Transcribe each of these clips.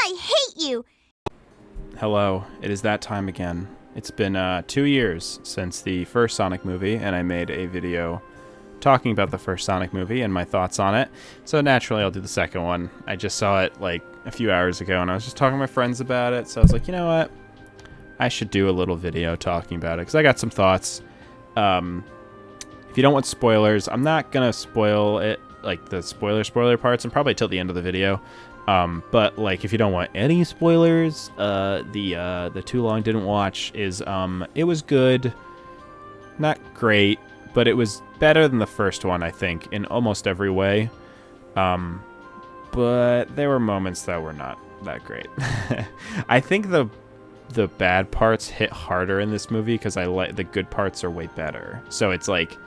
I hate you! Hello, it is that time again. It's been 2 years since the first Sonic movie, and I made a video talking about the first Sonic movie and my thoughts on it. So naturally, I'll do the second one. I just saw it like a few hours ago, and I was just talking to my friends about it, so I was like, you know what? I should do a little video talking about it, because I got some thoughts. If you don't want spoilers, I'm not going to spoil it, like the spoiler parts, and probably till the end of the video. But like, if you don't want any spoilers, the Too Long Didn't Watch is, it was good, not great, but it was better than the first one, I think, in almost every way. But there were moments that were not that great. I think the bad parts hit harder in this movie because the good parts are way better. So it's like,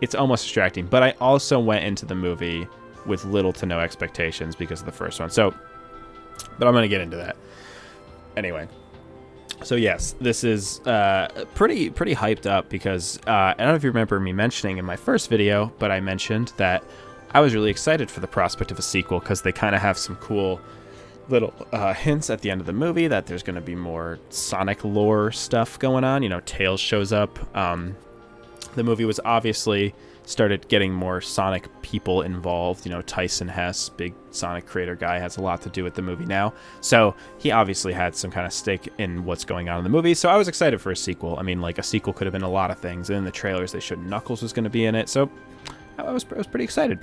it's almost distracting. But I also went into the movie with little to no expectations because of the first one. So, but I'm going to get into that. Anyway, so yes, this is pretty hyped up because I don't know if you remember me mentioning in my first video, but I mentioned that I was really excited for the prospect of a sequel because they kind of have some cool little hints at the end of the movie that there's going to be more Sonic lore stuff going on. You know, Tails shows up. The movie was obviously started getting more Sonic people involved. You know, Tyson Hess, big Sonic creator guy, has a lot to do with the movie now. So he obviously had some kind of stake in what's going on in the movie. So I was excited for a sequel. I mean, like, a sequel could have been a lot of things. And in the trailers, they showed Knuckles was going to be in it. So I was pretty excited.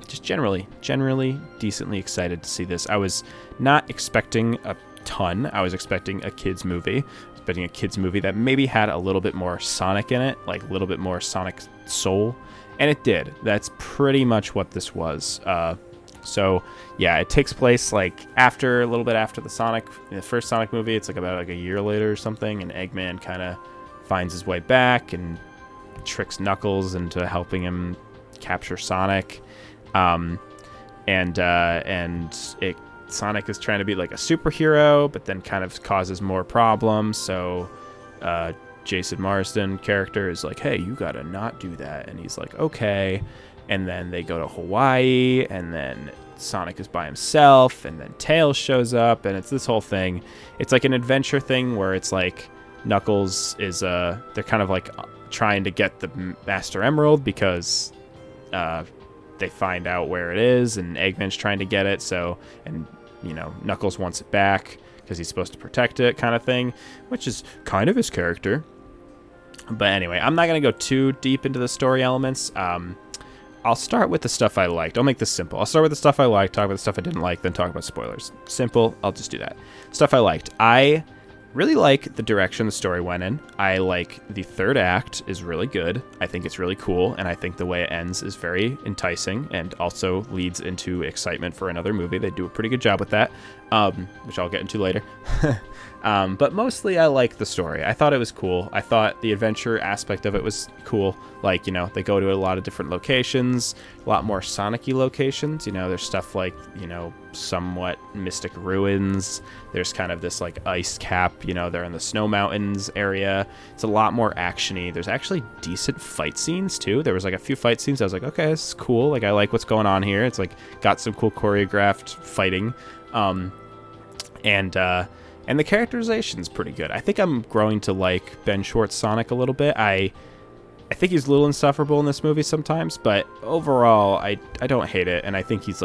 Just generally decently excited to see this. I was not expecting a ton. I was expecting a kids movie. Expecting a kids movie that maybe had a little bit more Sonic in it, like a little bit more Sonic soul. And it did. That's pretty much what this was. So yeah, it takes place like a little bit after the first Sonic movie. It's like about like a year later or something, and Eggman kind of finds his way back and tricks Knuckles into helping him capture Sonic. Sonic is trying to be like a superhero, but then kind of causes more problems. So Jason Marsden character is like, hey, you gotta not do that. And he's like, okay. And then they go to Hawaii, and then Sonic is by himself, and then Tails shows up, and it's this whole thing. It's like an adventure thing where it's like Knuckles is they're kind of like trying to get the Master Emerald because they find out where it is, and Eggman's trying to get it. So, and you know, Knuckles wants it back because he's supposed to protect it, kind of thing, which is kind of his character. But anyway, I'm not going to go too deep into the story elements. I'll start with the stuff I liked. I'll make this simple. I'll start with the stuff I liked, talk about the stuff I didn't like, then talk about spoilers. Simple. I'll just do that. Stuff I liked. I really like the direction the story went in. I like the third act is really good. I think it's really cool, and I think the way it ends is very enticing and also leads into excitement for another movie. They do a pretty good job with that, which I'll get into later. But mostly I like the story. I thought it was cool. I thought the adventure aspect of it was cool. Like, you know, they go to a lot of different locations, a lot more Sonic-y locations. You know, there's stuff like, you know, somewhat mystic ruins. There's kind of this like ice cap, you know, they're in the Snow Mountains area. It's a lot more action-y. There's actually decent fight scenes too. There was like a few fight scenes I was like, okay, this is cool. Like, I like what's going on here. It's like got some cool choreographed fighting. And the characterization's pretty good. I think I'm growing to like Ben Schwartz Sonic a little bit. I think he's a little insufferable in this movie sometimes, but overall, I don't hate it, and I think he's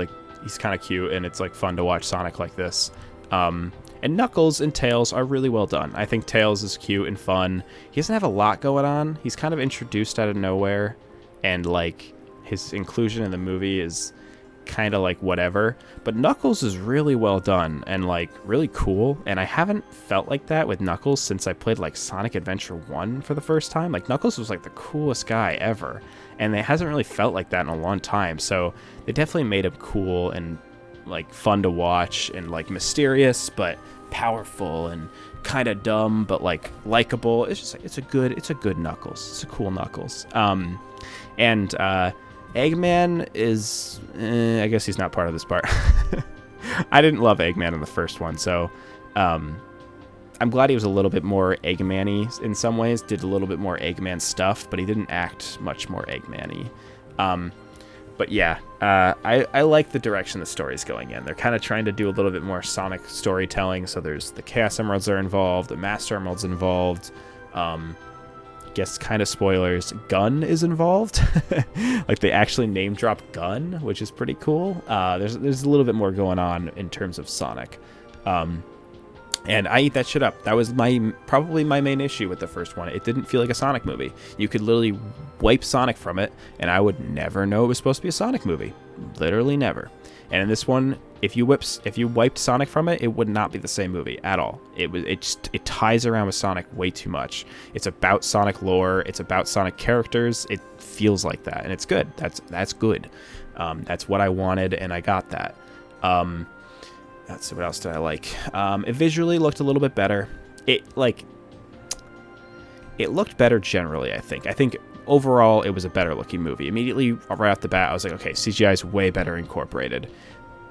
kind of cute, and it's like fun to watch Sonic like this. And Knuckles and Tails are really well done. I think Tails is cute and fun. He doesn't have a lot going on. He's kind of introduced out of nowhere, and like his inclusion in the movie is kind of like whatever, but Knuckles is really well done and like really cool, and I haven't felt like that with Knuckles since I played like Sonic Adventure 1 for the first time. Like, Knuckles was like the coolest guy ever, and it hasn't really felt like that in a long time. So they definitely made him cool and like fun to watch and like mysterious but powerful and kind of dumb but like likable. It's just like it's a good Knuckles. It's a cool Knuckles. Eggman is, I guess he's not part of this part. I didn't love Eggman in the first one, so I'm glad he was a little bit more Eggman-y in some ways, did a little bit more Eggman stuff, but he didn't act much more Eggman-y. But yeah, I like the direction the story's going in. They're kind of trying to do a little bit more Sonic storytelling. So there's the Chaos Emeralds are involved, the Master Emeralds involved. Guess kind of spoilers, Gun is involved. Like they actually name drop Gun, which is pretty cool. There's a little bit more going on in terms of Sonic. And I eat that shit up. That was probably my main issue with the first one. It didn't feel like a Sonic movie. You could literally wipe Sonic from it, and I would never know it was supposed to be a Sonic movie. Literally never. And in this one, if you wiped Sonic from it, it would not be the same movie at all. It ties around with Sonic way too much. It's about Sonic lore. It's about Sonic characters. It feels like that, and it's good. That's good. That's what I wanted, and I got that. Let's see, what else did I like? It visually looked a little bit better. It looked better generally, I think. I think overall it was a better looking movie. Immediately right off the bat, I was like, okay, CGI is way better incorporated.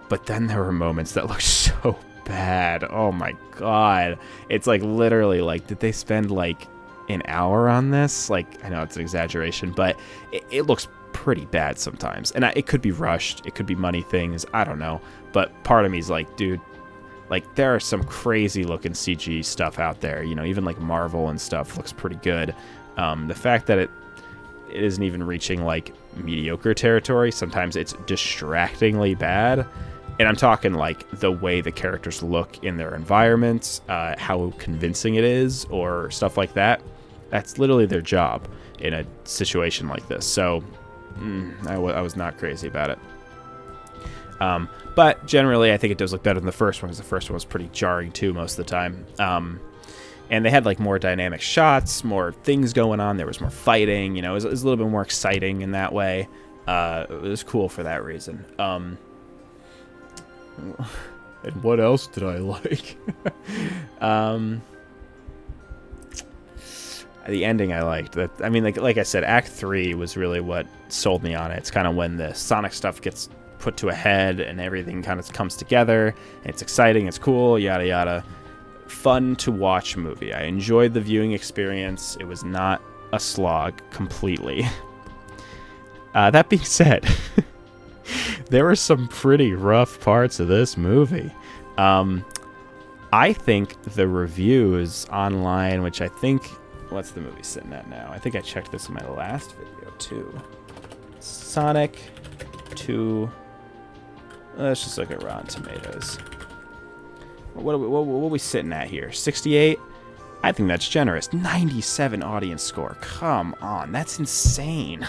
But then there were moments that looked so bad. Oh my god. It's like literally like, did they spend like an hour on this? Like, I know it's an exaggeration, but it looks pretty bad sometimes. And it could be rushed. It could be money things. I don't know. But part of me is like, dude, like there are some crazy looking CG stuff out there. You know, even like Marvel and stuff looks pretty good. The fact that it isn't even reaching like mediocre territory, sometimes it's distractingly bad. And I'm talking like the way the characters look in their environments, how convincing it is, or stuff like that. That's literally their job in a situation like this. So I was not crazy about it. But generally, I think it does look better than the first one, because the first one was pretty jarring too most of the time. And they had like more dynamic shots, more things going on. There was more fighting. You know, it was a little bit more exciting in that way. It was cool for that reason. And what else did I like? The ending I liked. I mean, like I said, Act 3 was really what sold me on it. It's kind of when the Sonic stuff gets put to a head and everything kind of comes together. It's exciting, it's cool, yada yada. Fun to watch movie. I enjoyed the viewing experience. It was not a slog completely. That being said, there were some pretty rough parts of this movie. I think the reviews online, which I think, what's the movie sitting at now? I think I checked this in my last video too. Sonic 2. Let's just look at Rotten Tomatoes. What are we sitting at here? 68? I think that's generous. 97 audience score. Come on, that's insane.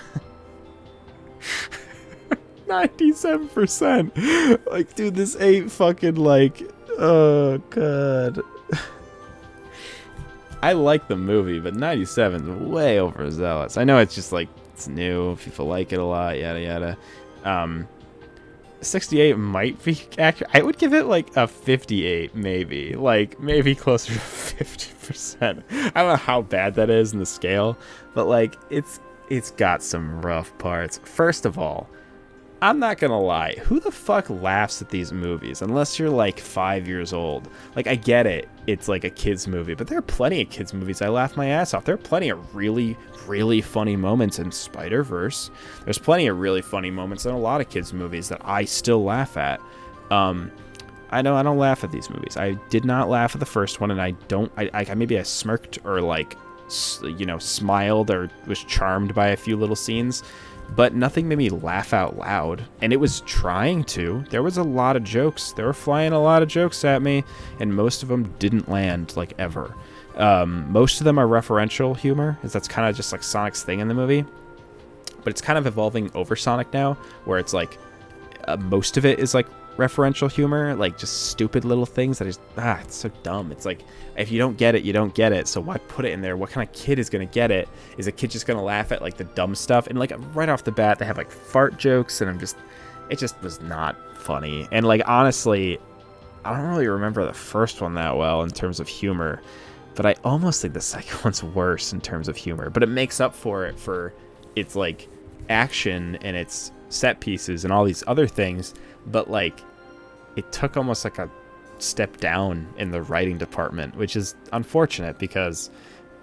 97%. Like, dude, this ain't fucking like, oh god. I like the movie, but 97 is way overzealous. I know it's just like, it's new, people like it a lot, yada yada. 68 might be accurate. I would give it like a 58, maybe. Like, maybe closer to 50%. I don't know how bad that is in the scale, but like, it's got some rough parts. First of all, I'm not gonna lie, who the fuck laughs at these movies unless you're like 5 years old? Like, I get it, it's like a kids movie, but there are plenty of kids movies I laugh my ass off. There are plenty of really, really funny moments in Spider-Verse. There's plenty of really funny moments in a lot of kids movies that I still laugh at. I know I don't laugh at these movies. I did not laugh at the first one, and I maybe I smirked or like, you know, smiled or was charmed by a few little scenes. But nothing made me laugh out loud, and it was trying to. There was a lot of jokes. They were flying a lot of jokes at me, and most of them didn't land, like, ever. Most of them are referential humor, as that's kind of just like Sonic's thing in the movie. But it's kind of evolving over Sonic now, where it's like most of it is like referential humor, like just stupid little things that is it's so dumb. It's like, if you don't get it, you don't get it, so why put it in there? What kind of kid is gonna get it? Is a kid just gonna laugh at like the dumb stuff? And like right off the bat they have like fart jokes, and it just was not funny. And like, honestly, I don't really remember the first one that well in terms of humor, but I almost think the second one's worse in terms of humor, but it makes up for it for its like action and its set pieces and all these other things. But like, it took almost like a step down in the writing department, which is unfortunate because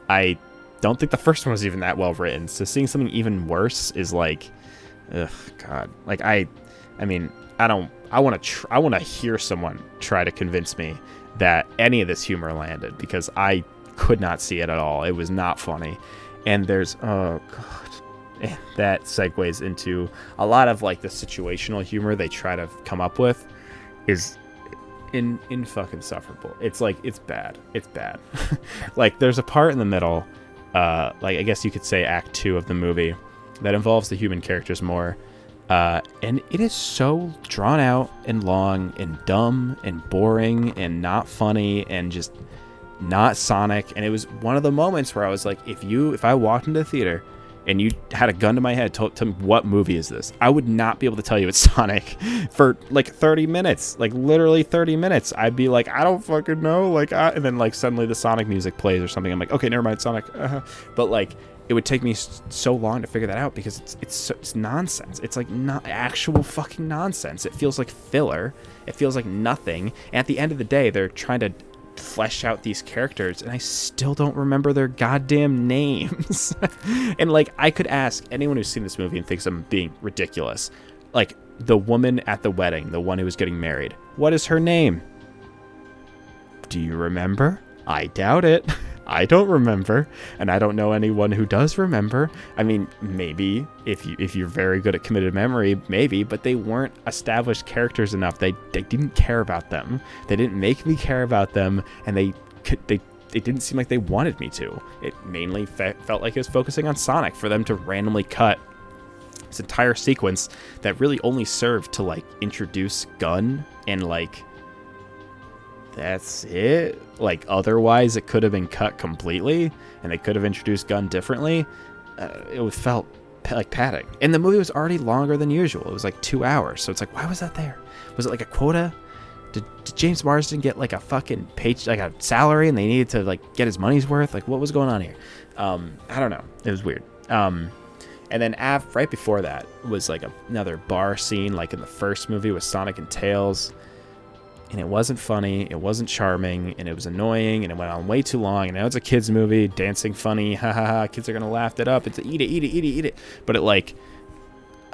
I don't think the first one was even that well written. So seeing something even worse is like, ugh, God. Like I mean, I want to hear someone try to convince me that any of this humor landed, because I could not see it at all. It was not funny. And there's, oh God, that segues into a lot of like the situational humor they try to come up with is in fucking insufferable. It's like, it's bad. Like there's a part in the middle, like I guess you could say act 2 of the movie, that involves the human characters more. And it is so drawn out and long and dumb and boring and not funny and just not Sonic. And it was one of the moments where I was like, if I walked into the theater and you had a gun to my head, told me what movie is this, I would not be able to tell you it's Sonic for like 30 minutes, like literally 30 minutes. I'd be like, I don't fucking know. And then like suddenly the Sonic music plays or something. I'm like, okay, never mind, Sonic. But like, it would take me so long to figure that out because it's nonsense. It's like not actual fucking nonsense. It feels like filler. It feels like nothing. And at the end of the day, they're trying to flesh out these characters, and I still don't remember their goddamn names. And like, I could ask anyone who's seen this movie and thinks I'm being ridiculous, like the woman at the wedding, the one who was getting married, what is her name? Do you remember? I doubt it. I don't remember, and I don't know anyone who does remember. I mean, maybe if you're very good at committed memory, maybe, but they weren't established characters enough. They didn't care about them. They didn't make me care about them, and it didn't seem like they wanted me to. It mainly felt like it was focusing on Sonic for them to randomly cut this entire sequence that really only served to like introduce Gun, and like that's it. Like otherwise it could have been cut completely and they could have introduced Gun differently. It felt like padding, and the movie was already longer than usual. It was like 2 hours, so it's like, why was that there? Was it like a quota? Did James Marsden get like a fucking page, like a salary, and they needed to like get his money's worth? Like, what was going on here? I don't know, it was weird. And then right before that was like another bar scene like in the first movie with Sonic and Tails. And it wasn't funny, it wasn't charming, and it was annoying, and it went on way too long. And now it's a kids movie, dancing funny, ha ha ha, kids are gonna laugh it up. It's a eat it. But it like,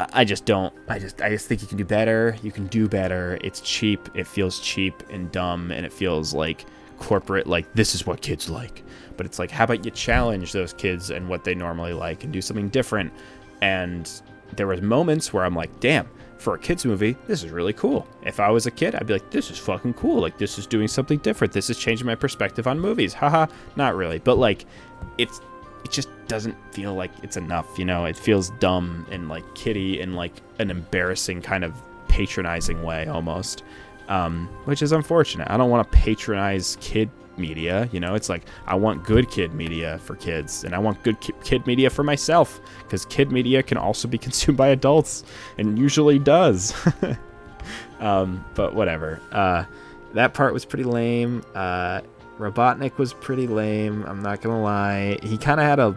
I just think you can do better. You can do better. It's cheap. It feels cheap and dumb, and it feels like corporate. Like, this is what kids like. But it's like, how about you challenge those kids and what they normally like and do something different? And there was moments where I'm like, damn. For a kids movie, this is really cool. If I was a kid, I'd be like, this is fucking cool. Like, this is doing something different. This is changing my perspective on movies. Haha. Not really. But like, it just doesn't feel like it's enough, you know? It feels dumb and like kiddie in like an embarrassing kind of patronizing way almost, which is unfortunate. I don't want to patronize kid media, you know? It's like, I want good kid media for kids, and I want good kid media for myself, because kid media can also be consumed by adults, and usually does. But whatever. That part was pretty lame. Robotnik was pretty lame, I'm not gonna lie. He kind of had a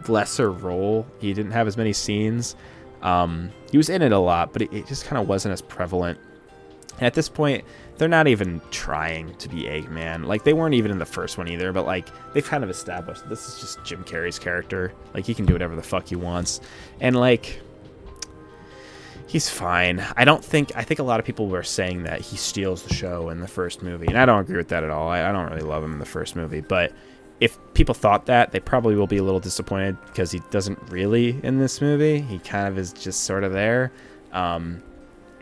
lesser role. He didn't have as many scenes. He was in it a lot, but it just kind of wasn't as prevalent. And at this point, they're not even trying to be Eggman. Like, they weren't even in the first one either, but like, they've kind of established this is just Jim Carrey's character. Like, he can do whatever the fuck he wants. And like, he's fine. I think a lot of people were saying that he steals the show in the first movie, and I don't agree with that at all. I don't really love him in the first movie, but if people thought that, they probably will be a little disappointed, because he doesn't really in this movie. He kind of is just sort of there.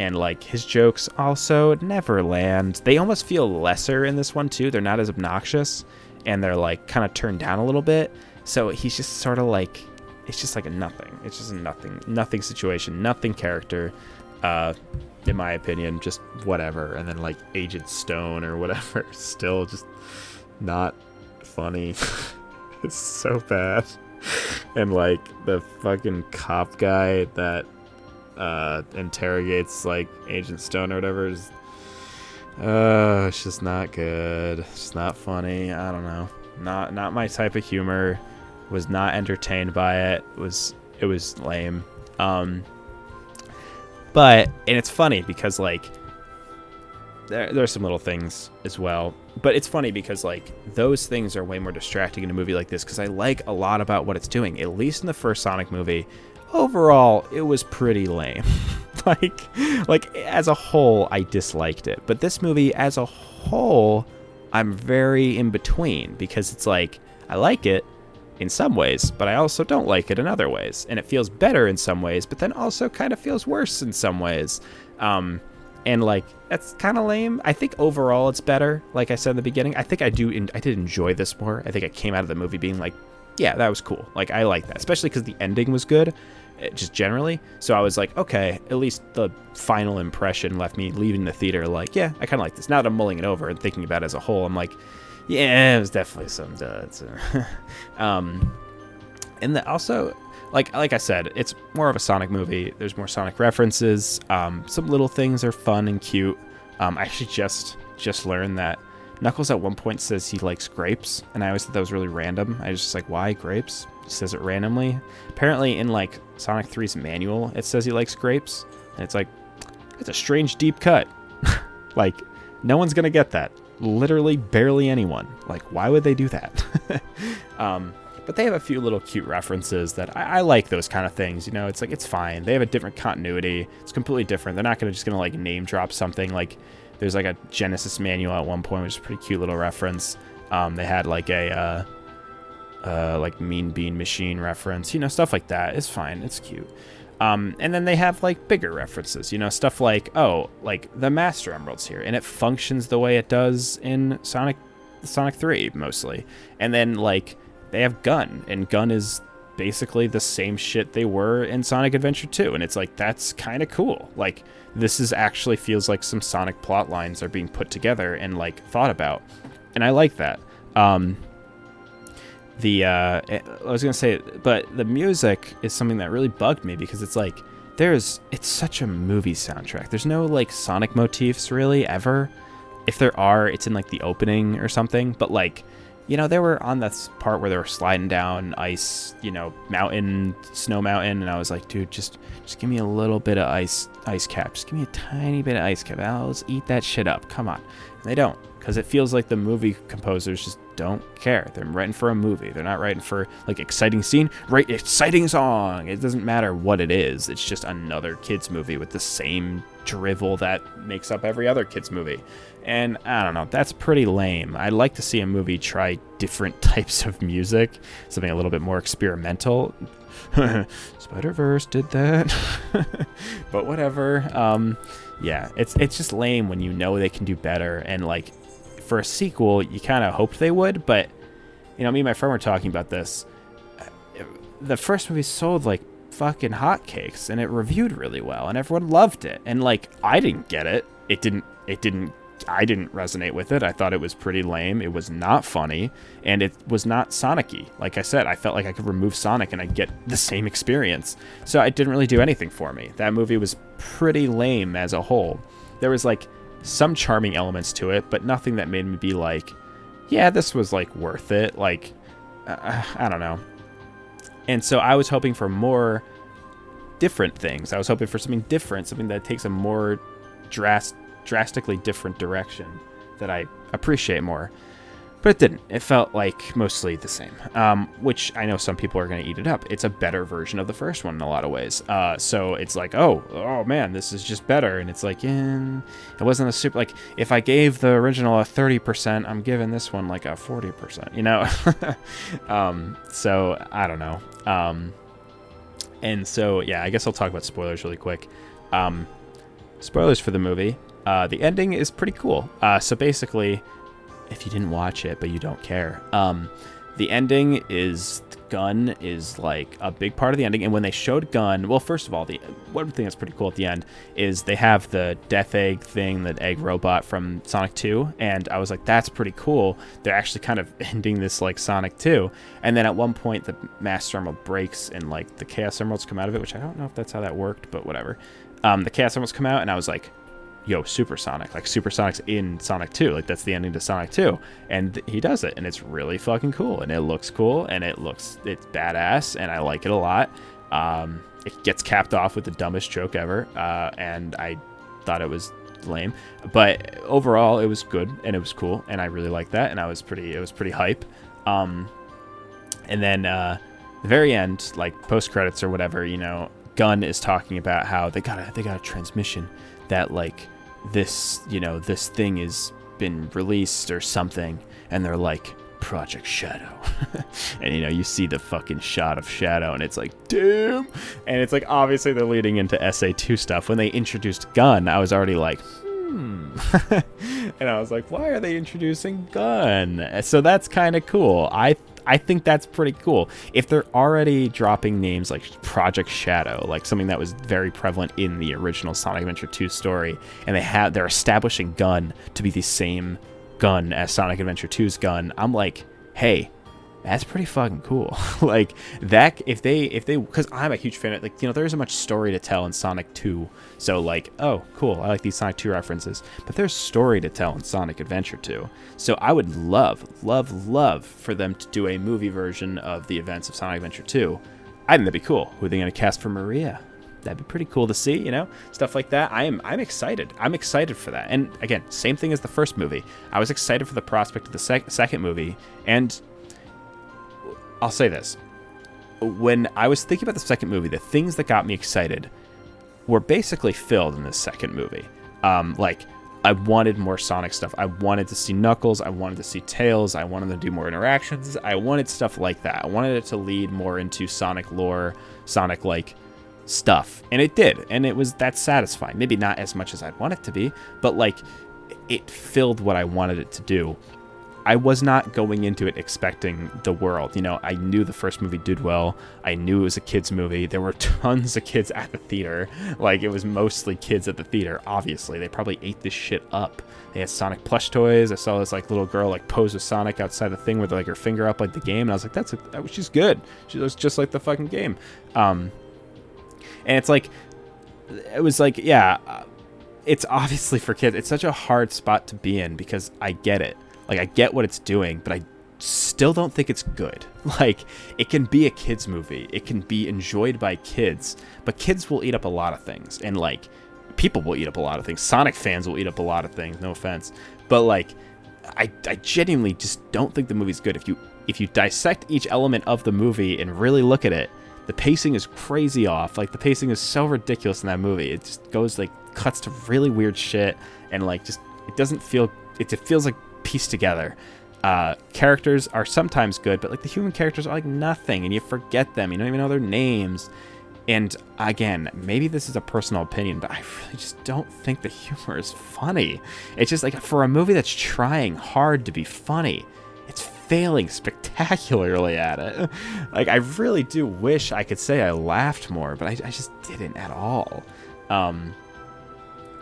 And like, his jokes also never land. They almost feel lesser in this one too. They're not as obnoxious, and they're like kind of turned down a little bit. So he's just sort of like, it's just like a nothing. It's just a nothing situation, nothing character, in my opinion, just whatever. And then like Agent Stone or whatever, still just not funny. It's so bad. And like the fucking cop guy that interrogates like Agent Stone or whatever is it's just not good. It's just not funny. I don't know, not my type of humor. Was not entertained by it. It was lame. But, and it's funny because like there's some little things as well, but it's funny because like those things are way more distracting in a movie like this, because I like a lot about what it's doing. At least in the first Sonic movie, overall, it was pretty lame. like as a whole, I disliked it. But this movie as a whole, I'm very in between, because it's like, I like it in some ways, but I also don't like it in other ways. And it feels better in some ways, but then also kind of feels worse in some ways. And like, that's kind of lame. I think overall it's better. Like I said in the beginning, I think I did enjoy this more. I think I came out of the movie being like, yeah, that was cool. Like, I like that, especially because the ending was good, just generally. So I was like, okay, at least the final impression left me leaving the theater like, yeah, I kind of like this. Now that I'm mulling it over and thinking about it as a whole, I'm like, yeah, it was definitely some duds. And also, like I said, it's more of a Sonic movie. There's more Sonic references. Some little things are fun and cute. I actually just learned that Knuckles at one point says he likes grapes, and I always thought that was really random. I was just like, why grapes? He says it randomly. Apparently in like Sonic 3's manual, it says he likes grapes, and it's like, it's a strange deep cut. Like, no one's gonna get that. Literally barely anyone. Like, why would they do that? But they have a few little cute references that I like those kind of things. You know, it's like, it's fine. They have a different continuity. It's completely different. They're not just gonna like name drop something. Like, there's like a Genesis manual at one point, which is a pretty cute little reference. They had like a like Mean Bean Machine reference, you know, stuff like that. It's fine. It's cute. And then they have like bigger references, you know, stuff like, oh, like the Master Emerald's here, and it functions the way it does in Sonic 3 mostly. And then like they have Gun, and Gun is basically the same shit they were in Sonic Adventure 2, and it's like, that's kind of cool. Like, this is actually feels like some Sonic plot lines are being put together and like thought about, and I like that. I was gonna say, but the music is something that really bugged me, because it's like, it's such a movie soundtrack. There's no like Sonic motifs really ever. If there are, it's in like the opening or something. But like, you know, they were on this part where they were sliding down ice, you know, snow mountain, and I was like, dude, just give me a little bit of ice cap. Just give me a tiny bit of ice cap. Let's eat that shit up. Come on. And they don't, because it feels like the movie composers just don't care. They're writing for a movie. They're not writing for like exciting scene, right? Exciting song. It doesn't matter what it is. It's just another kids movie with the same drivel that makes up every other kids movie. And I don't know, that's pretty lame. I'd like to see a movie try different types of music, something a little bit more experimental. Spider-Verse did that. But whatever. Yeah, it's just lame when you know they can do better. And like, for a sequel, you kind of hoped they would, but you know, me and my friend were talking about this. The first movie sold like fucking hotcakes, and it reviewed really well, and everyone loved it. And like, I didn't get it. I didn't resonate with it. I thought it was pretty lame. It was not funny, and it was not Sonic-y. Like I said, I felt like I could remove Sonic and I'd get the same experience. So it didn't really do anything for me. That movie was pretty lame as a whole. There was like some charming elements to it, but nothing that made me be like, yeah, this was like worth it. Like, I don't know. And so I was hoping for more different things. I was hoping for something different, something that takes a more drastically different direction that I appreciate more. But it didn't. It felt like mostly the same, which I know some people are going to eat it up. It's a better version of the first one in a lot of ways. So it's like, oh man, this is just better. And it's like, yeah, it wasn't a super, like, if I gave the original a 30%, I'm giving this one like a 40%, you know? So I don't know. And so, yeah, I guess I'll talk about spoilers really quick. Spoilers for the movie. The ending is pretty cool. So basically, if you didn't watch it but you don't care, the ending is Gun is like a big part of the ending. And when they showed Gun, well, first of all, the one thing that's pretty cool at the end is they have the death egg thing, that egg robot from Sonic 2, and I was like, that's pretty cool. They're actually kind of ending this like Sonic 2. And then at one point the Master Emerald breaks and like the Chaos Emeralds come out of it, which I don't know if that's how that worked, but whatever. The Chaos Emeralds come out, and I was like, yo, Super Sonic. Like, Super Sonic's in Sonic 2. Like, that's the ending to Sonic 2. And he does it, and it's really fucking cool. And it looks cool, and it's badass, and I like it a lot. It gets capped off with the dumbest joke ever, and I thought it was lame. But overall, it was good, and it was cool, and I really liked that, and it was pretty hype. And then the very end, like post credits or whatever, you know, Gunn is talking about how they got a transmission that like this, you know, this thing is been released or something, and they're like, Project Shadow. And you know, you see the fucking shot of Shadow and it's like, damn. And it's like, obviously they're leading into SA2 stuff. When they introduced Gunn, I was already like, and I was like, why are they introducing Gunn? So that's kind of cool. I think that's pretty cool. If they're already dropping names like Project Shadow, like something that was very prevalent in the original Sonic Adventure 2 story, and they're establishing Gunn to be the same Gunn as Sonic Adventure 2's Gunn, I'm like, hey, that's pretty fucking cool. Like that, if they, because I'm a huge fan of, like, you know, there isn't much story to tell in Sonic 2, so like, oh, cool, I like these Sonic 2 references, but there's story to tell in Sonic Adventure 2. So I would love for them to do a movie version of the events of Sonic Adventure 2. I think that'd be cool. Who are they gonna cast for Maria? That'd be pretty cool to see, you know, stuff like that. I'm excited. I'm excited for that. And again, same thing as the first movie. I was excited for the prospect of the second movie, and I'll say this. When I was thinking about the second movie, the things that got me excited were basically filled in this second movie. Like, I wanted more Sonic stuff. I wanted to see Knuckles. I wanted to see Tails. I wanted to do more interactions. I wanted stuff like that. I wanted it to lead more into Sonic lore, Sonic, like, stuff. And it did. And that's satisfying. Maybe not as much as I'd want it to be, but, like, it filled what I wanted it to do. I was not going into it expecting the world. You know, I knew the first movie did well. I knew it was a kids movie. There were tons of kids at the theater. Like, it was mostly kids at the theater, obviously. They probably ate this shit up. They had Sonic plush toys. I saw this, like, little girl, like, pose with Sonic outside the thing with, like, her finger up like the game. And I was like, she's good. She looks just like the fucking game. And it's like, it was like, yeah, it's obviously for kids. It's such a hard spot to be in because I get it. Like, I get what it's doing, but I still don't think it's good. Like, it can be a kids movie. It can be enjoyed by kids, but kids will eat up a lot of things. And, like, people will eat up a lot of things. Sonic fans will eat up a lot of things, no offense. But, like, I genuinely just don't think the movie's good. If you dissect each element of the movie and really look at it, the pacing is crazy off. Like, the pacing is so ridiculous in that movie. It just goes, like, cuts to really weird shit, and, like, just, it doesn't feel, it feels like pieced together. Characters are sometimes good, but, like, the human characters are like nothing, and you forget them. You don't even know their names. And again, maybe this is a personal opinion, but I really just don't think the humor is funny. It's just like, for a movie that's trying hard to be funny, it's failing spectacularly at it. Like, I really do wish I could say I laughed more, but I just didn't at all.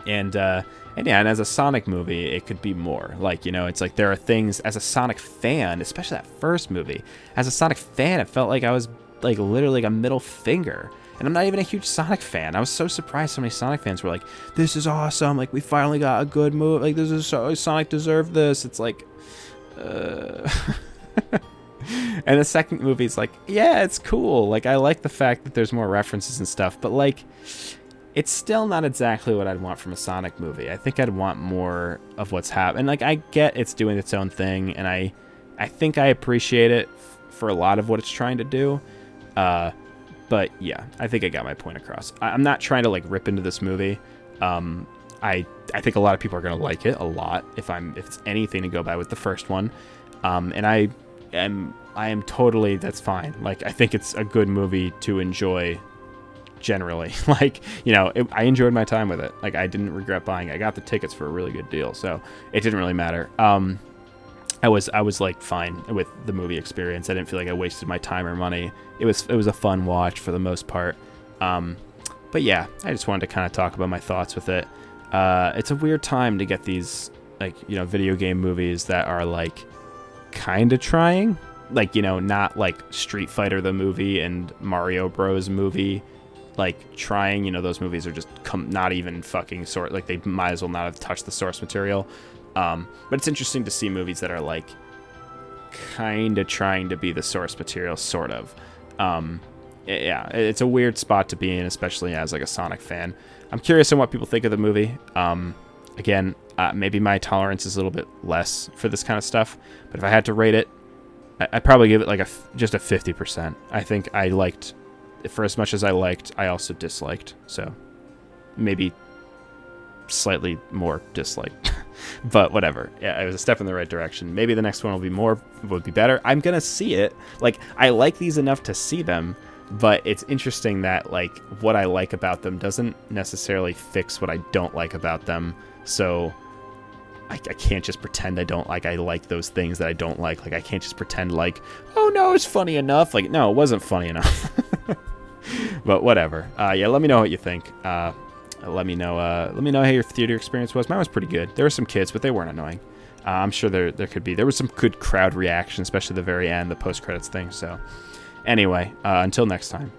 And yeah, and as a Sonic movie, it could be more. Like, you know, it's like there are things, as a Sonic fan, especially that first movie, as a Sonic fan, it felt like I was, like, literally like a middle finger. And I'm not even a huge Sonic fan. I was so surprised so many Sonic fans were like, this is awesome, like, we finally got a good movie, like, this is so, Sonic deserved this. It's like, and the second movie's like, yeah, it's cool. Like, I like the fact that there's more references and stuff, but, like, it's still not exactly what I'd want from a Sonic movie. I think I'd want more of what's happening. Like, I get it's doing its own thing, and I think I appreciate it for a lot of what it's trying to do. But yeah, I think I got my point across. I'm not trying to, like, rip into this movie. I think a lot of people are gonna like it a lot if it's anything to go by with the first one. And I am totally, that's fine. Like, I think it's a good movie to enjoy. Generally, like, you know, I enjoyed my time with it. Like, I didn't regret buying it. I got the tickets for a really good deal, so it didn't really matter. I was like fine with the movie experience. I didn't feel like I wasted my time or money. It was a fun watch for the most part. But yeah, I just wanted to kind of talk about my thoughts with it. It's a weird time to get these, like, you know, video game movies that are, like, kind of trying, like, you know, not like Street Fighter the movie and Mario Bros movie. Like, trying, you know, those movies are just not even fucking like, they might as well not have touched the source material. But it's interesting to see movies that are, like, kind of trying to be the source material, sort of. Yeah, it's a weird spot to be in, especially as, like, a Sonic fan. I'm curious on what people think of the movie. Again, maybe my tolerance is a little bit less for this kind of stuff, but if I had to rate it, I'd probably give it like just a 50%. I think I liked, for as much as I liked, I also disliked. So maybe slightly more disliked, but whatever. Yeah, it was a step in the right direction. Maybe the next one would be better. I'm gonna see it. Like, I like these enough to see them, but it's interesting that like what I like about them doesn't necessarily fix what I don't like about them. So I can't just pretend I like those things that I don't like. Like, I can't just pretend like, oh no, it's funny enough. Like, no, it wasn't funny enough. But whatever. Yeah, let me know what you think. Let me know how your theater experience was. Mine was pretty good. There were some kids, but they weren't annoying. I'm sure there was some good crowd reaction, especially the very end, the post-credits thing. So anyway, until next time.